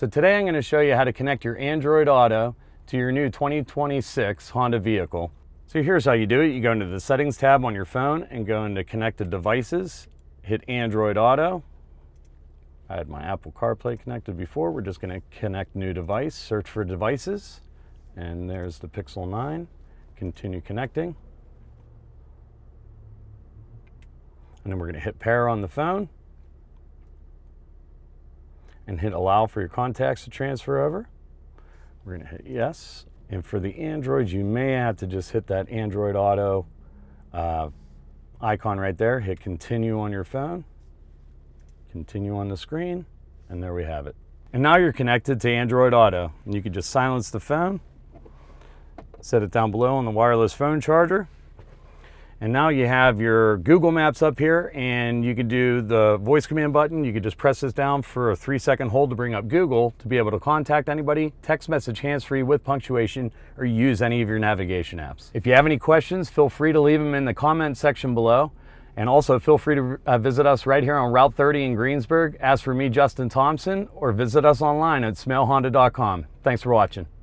So today I'm going to show you how to connect your Android Auto to your new 2026 Honda vehicle. So here's how you do it. You go into the settings tab on your phone and go into connected devices, hit Android Auto. I had my Apple CarPlay connected before. We're just going to connect new device, search for devices, and there's the Pixel 9. Continue connecting. And then we're going to hit pair on the phone and hit allow for your contacts to transfer over. We're going to hit yes. And for the Androids, you may have to just hit that Android Auto icon right there. Hit continue on your phone, continue on the screen, and there we have it. And now you're connected to Android Auto. And you can just silence the phone, set it down below on the wireless phone charger. And now you have your Google Maps up here, and you can do the voice command button. You can just press this down for a 3-second hold to bring up Google to be able to contact anybody, text message hands-free with punctuation, or use any of your navigation apps. If you have any questions, feel free to leave them in the comment section below. And also feel free to visit us right here on Route 30 in Greensburg. Ask for me, Justin Thompson, or visit us online at smailhonda.com. Thanks for watching.